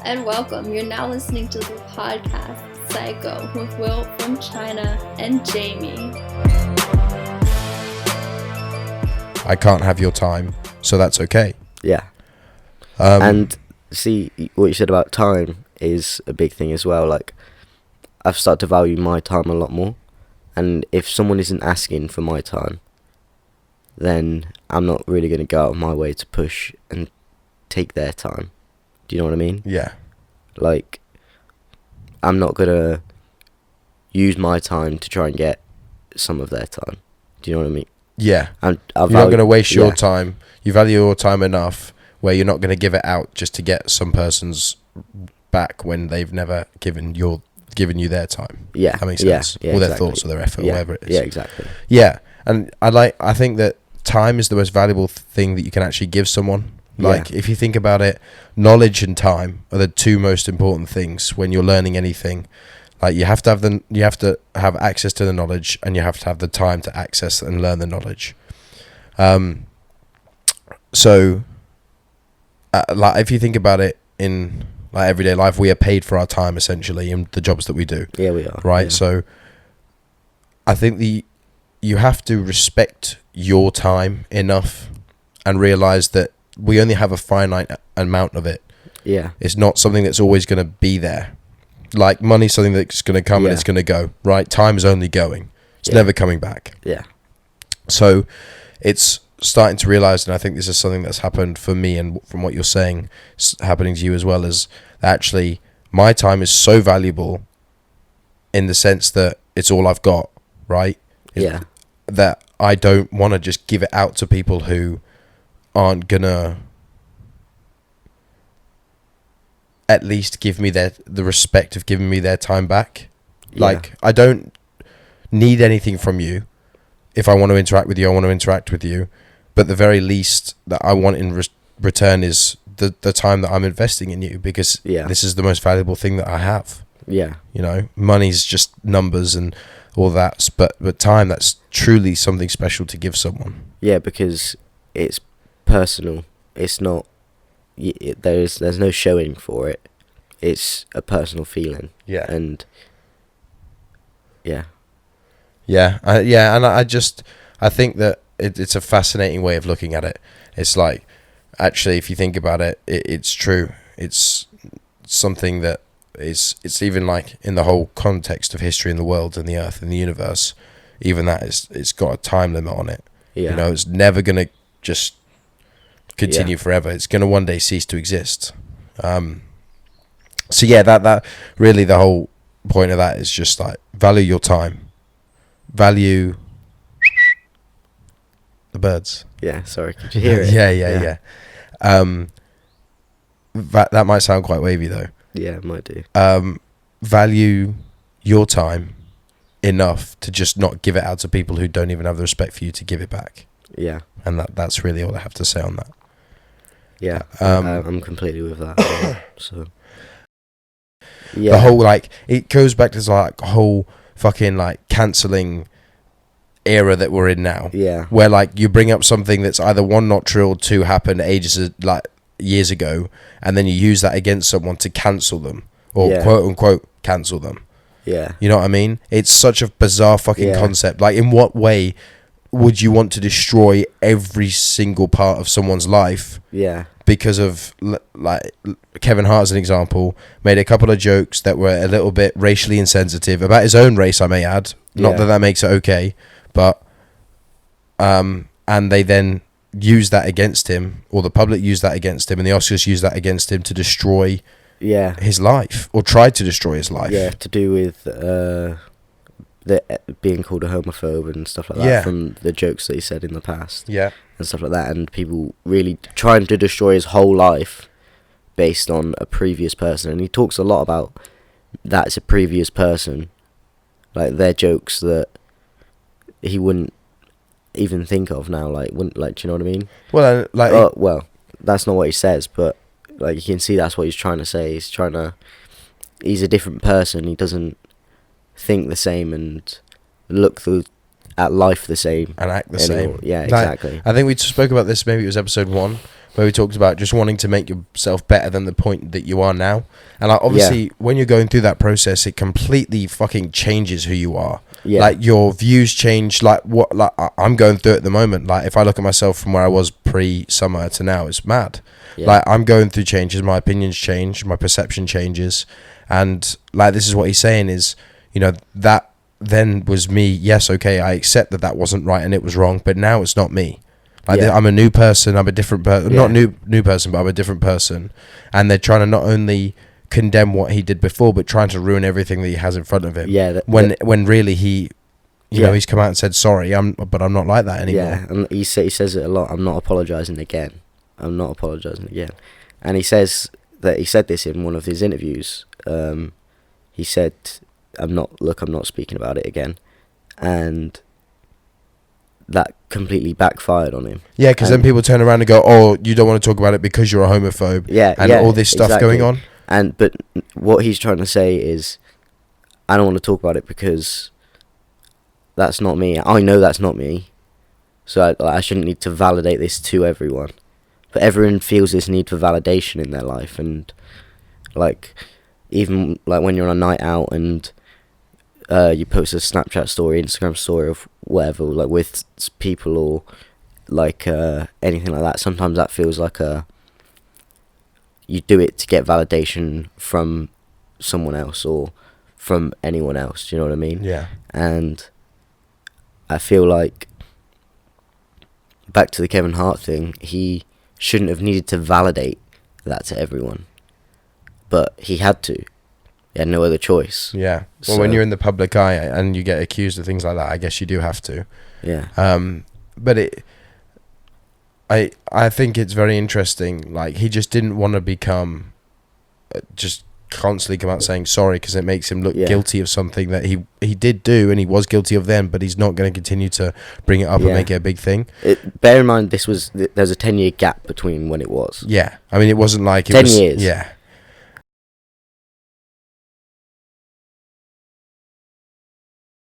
and welcome. You're now listening to the podcast Scico with Will from China and Jamie. I can't have your time, so that's okay. Yeah. And see, what you said about time is a big thing as well. Like, I've started to value my time a lot more. And if someone isn't asking for my time, then I'm not really going to go out of my way to push and take their time. Do you know what I mean? Yeah. Like, I'm not going to use my time to try and get some of their time. Do you know what I mean? Yeah. You're not going to waste your time. You value your time enough where you're not going to give it out just to get some person's back when they've never given you their time. Yeah. That makes sense. Yeah, or their exactly. thoughts or their effort, Yeah. whatever it is. Yeah, exactly. Yeah. And I think that time is the most valuable thing that you can actually give someone. Like, if you think about it, knowledge and time are the two most important things when you're learning anything. Like, you have to have access to the knowledge, and you have to have the time to access and learn the knowledge. So, like, if you think about it in like everyday life, we are paid for our time essentially in the jobs that we do. Yeah, we are. Right. Yeah. So, I think you have to respect your time enough and realize that we only have a finite amount of it. Yeah. It's not something that's always going to be there. Like, money's something that's going to come and it's going to go, right? Time is only going. It's never coming back. Yeah. So it's starting to realize, and I think this is something that's happened for me, and from what you're saying, it's happening to you as well, is actually my time is so valuable in the sense that it's all I've got, right? Yeah. That I don't want to just give it out to people who aren't gonna at least give me the respect of giving me their time back. Like, I don't need anything from you. If I want to interact with you, I want to interact with you. But the very least that I want in return is the time that I'm investing in you, because this is the most valuable thing that I have. Yeah. You know, money's just numbers and all that, but time, that's truly something special to give someone. Yeah, because it's personal. It's not. There's no showing for it. It's a personal feeling. Yeah. And yeah. Yeah, and I think that it's a fascinating way of looking at it. It's like, actually, if you think about it, it's true. It's something that it's even like in the whole context of history and the world and the earth and the universe, even that it's got a time limit on it. Yeah. You know, it's never going to just continue forever. It's going to one day cease to exist. So yeah, that really, the whole point of that is just like, value your time. Value the birds. Yeah, sorry, could you hear it? Yeah. That might sound quite wavy though. Yeah, it might do. Value your time enough to just not give it out to people who don't even have the respect for you to give it back. Yeah. And that's really all I have to say on that. Yeah, I'm completely with that. So, yeah. The whole, like, it goes back to like whole fucking like cancelling era that we're in now. Yeah. Where like you bring up something that's either one, not true, or two, happened years ago, and then you use that against someone to cancel them, or quote unquote cancel them. Yeah. You know what I mean? It's such a bizarre fucking concept. Like, in what way would you want to destroy every single part of someone's life? Yeah. Because of, like, Kevin Hart, as an example, made a couple of jokes that were a little bit racially insensitive about his own race, I may add. Not that makes it okay, but and they then used that against him, or the public used that against him, and the Oscars used that against him to destroy his life, or tried to destroy his life. Yeah, to do with being called a homophobe and stuff like that, from the jokes that he said in the past. Yeah. And stuff like that, and people really trying to destroy his whole life based on a previous person. And he talks a lot about that as a previous person, like their jokes that he wouldn't even think of now, do you know what I mean? Well, well, that's not what he says, but like, you can see that's what he's trying to say. He's a different person. He doesn't think the same and look at life the same and act the anymore. same. Yeah, exactly. I think we spoke about this, maybe it was episode 1, where we talked about just wanting to make yourself better than the point that you are now. And like, obviously, when you're going through that process, it completely fucking changes who you are. Yeah. Like, your views change. Like, what like I'm going through at the moment. Like, if I look at myself from where I was pre-summer to now, it's mad. Yeah. Like, I'm going through changes. My opinions change. My perception changes. And like, this is what he's saying is, you know, that then was me. Yes, okay, I accept that wasn't right and it was wrong, but now it's not me. Like, I'm a new person. I'm a different person. Not new person, but I'm a different person. And they're trying to not only condemn what he did before, but trying to ruin everything that he has in front of him. Yeah. When really he, you know, he's come out and said sorry. But I'm not like that anymore. Yeah, and he says it a lot. I'm not apologising again. I'm not apologising again. And he says that he said this in one of his interviews. He said, I'm not speaking about it again. And that completely backfired on him. Yeah, because then people turn around and go, oh, you don't want to talk about it because you're a homophobe. Yeah, and all this stuff going on. But what he's trying to say is, I don't want to talk about it because that's not me. I know that's not me. So I shouldn't need to validate this to everyone. But everyone feels this need for validation in their life. And like, even like when you're on a night out and you post a Snapchat story, Instagram story of whatever, like with people or like anything like that, sometimes that feels like you do it to get validation from someone else or from anyone else. Do you know what I mean? Yeah. And I feel like, back to the Kevin Hart thing, he shouldn't have needed to validate that to everyone, but he had to. He had no other choice. Yeah. Well, when you're in the public eye and you get accused of things like that, I guess you do have to. Yeah. But I think it's very interesting. Like, he just didn't want to become just constantly come out saying sorry, because it makes him look guilty of something that he did do and he was guilty of then, but he's not going to continue to bring it up and make it a big thing. Bear in mind, there's a 10-year gap between when it was. Yeah. I mean, it wasn't like... 10 years. Yeah.